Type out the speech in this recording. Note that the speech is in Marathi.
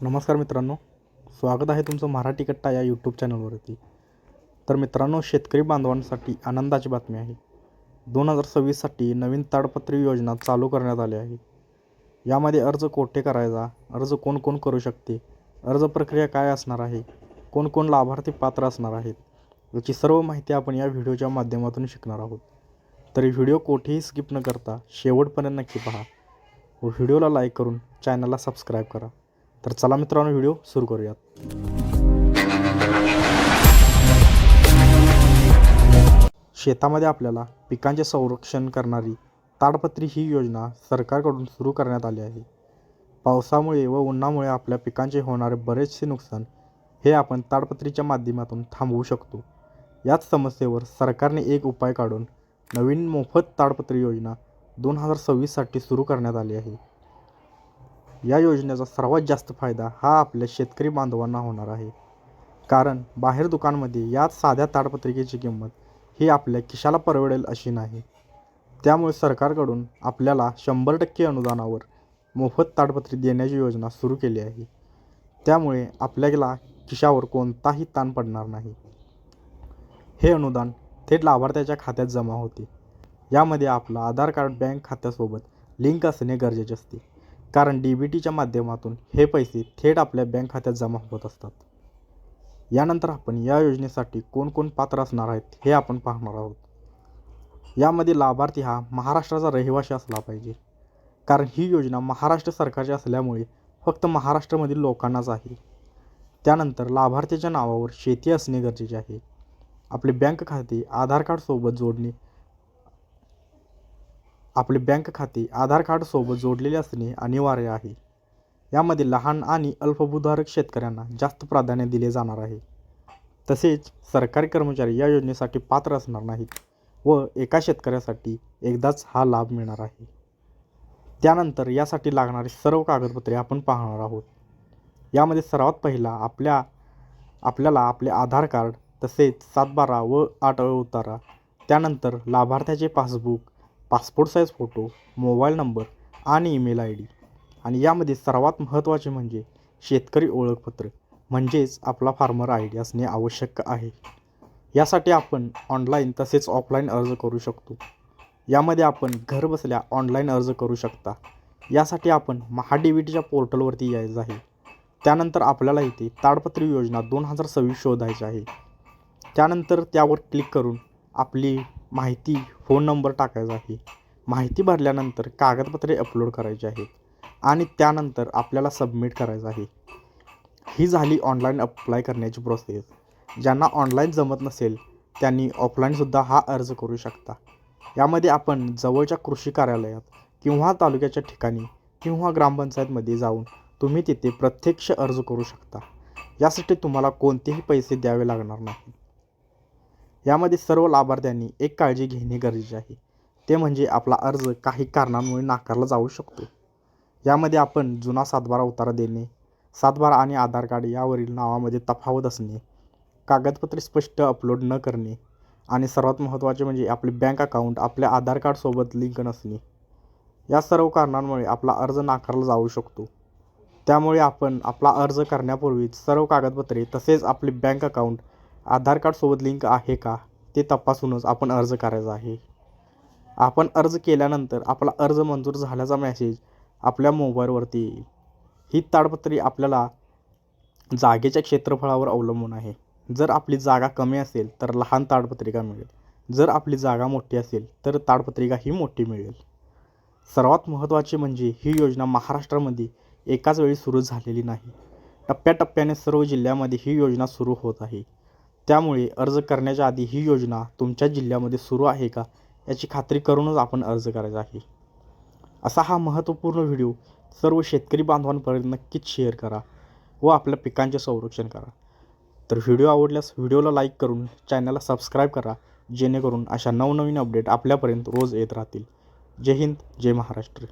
नमस्कार मित्रांनो, स्वागत आहे तुमचं मराठी कट्टा या यूट्यूब चॅनलवरती. तर मित्रांनो, शेतकरी बांधवांसाठी आनंदाची बातमी आहे. 2026साठी नवीन ताडपत्री योजना चालू करण्यात आली आहे. यामध्ये अर्ज कोठे करायचा, अर्ज कोण कोण करू शकते, अर्ज प्रक्रिया काय असणार आहे, कोण कोण लाभार्थी पात्र असणार आहेत, याची सर्व माहिती आपण या व्हिडिओच्या माध्यमातून शिकणार आहोत. तर व्हिडिओ कोठेही स्किप न करता शेवटपर्यंत नक्की पहा व व्हिडिओला लाईक करून चॅनलला सबस्क्राईब करा. तर चला मित्रांनो, व्हिडिओ सुरू करूयात. शेतामध्ये आपल्याला पिकांचे संरक्षण करणारी ताडपत्री ही योजना सरकारकडून सुरू करण्यात आली आहे. पावसामुळे व उन्हामुळे आपल्या पिकांचे होणारे बरेचसे नुकसान हे आपण ताडपत्रीच्या माध्यमातून थांबवू शकतो. याच समस्येवर सरकारने एक उपाय काढून नवीन मोफत ताडपत्री योजना 2026साठी सुरू करण्यात आली आहे. या योजनेचा सर्वात जास्त फायदा हा आपल्या शेतकरी बांधवांना होणार आहे. कारण बाहेर दुकानामध्ये या साध्या ताडपत्रिकेची किंमत ही आपल्या खिशाला परवडेल अशी नाही. त्यामुळे सरकारकडून आपल्याला 100% अनुदानावर मोफत ताडपत्री देण्याची योजना सुरू केली आहे. त्यामुळे आपल्याला खिशावर कोणताही ताण पडणार नाही. हे अनुदान थेट लाभार्थ्याच्या खात्यात जमा होते. यामध्ये आपलं आधार कार्ड बँक खात्यासोबत लिंक असणे गरजेचे असते. कारण DBTच्या माध्यमातून हे पैसे थेट आपल्या बँक खात्यात जमा होत असतात. यानंतर आपण या योजनेसाठी कोण कोण पात्र असणार आहेत हे आपण पाहणार आहोत. यामध्ये लाभार्थी हा महाराष्ट्राचा रहिवासी असला पाहिजे. कारण ही योजना महाराष्ट्र सरकारची असल्यामुळे फक्त महाराष्ट्रामधील लोकांनाच आहे. त्यानंतर लाभार्थीच्या नावावर शेती असणे गरजेचे आहे. आपले बँक खाते आधार कार्ड सोबत जोडलेले असणे अनिवार्य आहे. यामध्ये लहान आणि अल्पभूधारक शेतकऱ्यांना जास्त प्राधान्य दिले जाणार आहे. तसेच सरकारी कर्मचारी या योजनेसाठी पात्र असणार नाहीत व एका शेतकऱ्यासाठी एकदाच हा लाभ मिळणार आहे. त्यानंतर यासाठी लागणारी सर्व कागदपत्रे आपण पाहणार आहोत. यामध्ये सर्वात पहिला आपल्याला आपले आधार कार्ड, तसेच 7/12 व 8 उतारा, त्यानंतर लाभार्थ्याचे passbook, passport size photo, mobile number आणि ईमेल ID. आणि यामध्ये सर्वात महत्त्वाचे म्हणजे शेतकरी ओळखपत्र म्हणजेच आपला फार्मर ID असणे आवश्यक आहे. यासाठी आपण ऑनलाईन तसेच ऑफलाईन अर्ज करू शकतो. यामध्ये आपण घर बसल्या ऑनलाईन अर्ज करू शकता. यासाठी आपण DBTच्या पोर्टलवरती यायचं आहे. त्यानंतर आपल्याला इथे ताडपत्री योजना 2026 शोधायची आहे. त्यानंतर त्यावर क्लिक करून आपली माहिती, फोन नंबर टाकायचा आहे. माहिती भरल्यानंतर कागदपत्रे अपलोड करायची आहेत आणि त्यानंतर आपल्याला सबमिट करायचं आहे. ही झाली ऑनलाईन अप्लाय करण्याची प्रोसेस. ज्यांना ऑनलाईन जमत नसेल त्यांनी ऑफलाईनसुद्धा हा अर्ज करू शकता. यामध्ये आपण जवळच्या कृषी कार्यालयात किंवा तालुक्याच्या ठिकाणी किंवा ग्रामपंचायतमध्ये जाऊन तुम्ही तिथे प्रत्यक्ष अर्ज करू शकता. यासाठी तुम्हाला कोणतेही पैसे द्यावे लागणार नाही. यामध्ये सर्व लाभार्थ्यांनी एक काळजी घेणे गरजेचे आहे. ते म्हणजे आपला अर्ज काही कारणांमुळे नाकारला जाऊ शकतो. यामध्ये आपण जुना 7/12 उतारा देणे, 7/12 आणि आधार कार्ड यावरील नावामध्ये तफावत असणे, कागदपत्रे स्पष्ट अपलोड न करणे आणि सर्वात महत्त्वाचे म्हणजे आपले बँक अकाउंट आपल्या आधार कार्डसोबत लिंक नसणे, या सर्व कारणांमुळे आपला अर्ज नाकारला जाऊ शकतो. त्यामुळे आपण आपला अर्ज करण्यापूर्वी सर्व कागदपत्रे तसेच आपले बँक अकाउंट आधार कार्डसोबत लिंक आहे का ते तपासूनच आपण अर्ज करायचा आहे. आपण अर्ज केल्यानंतर आपला अर्ज मंजूर झाल्याचा मेसेज आपल्या मोबाईलवरती येईल. ही ताडपत्री आपल्याला जागेच्या क्षेत्रफळावर अवलंबून आहे. जर आपली जागा कमी असेल तर लहान ताडपत्रिका मिळेल. जर आपली जागा मोठी असेल तर ताडपत्रिका ही मोठी मिळेल. सर्वात महत्त्वाचे म्हणजे ही योजना महाराष्ट्रामध्ये एकाच वेळी सुरू झालेली नाही. टप्प्याटप्प्याने सर्व जिल्ह्यामध्ये ही योजना सुरू होत आहे. त्यामुळे अर्ज करण्याच्या आधी ही योजना तुमच्या जिल्ह्यामध्ये सुरू आहे का याची खात्री करूनच आपण अर्ज करायचा आहे. असा हा महत्त्वपूर्ण व्हिडिओ सर्व शेतकरी बांधवांपर्यंत नक्कीच शेअर करा व आपल्या पिकांचे संरक्षण करा. तर व्हिडिओ आवडल्यास व्हिडिओला लाईक करून चॅनलला सबस्क्राईब करा, जेणेकरून अशा नवनवीन अपडेट आपल्यापर्यंत रोज येत राहतील. जय हिंद, जय महाराष्ट्र.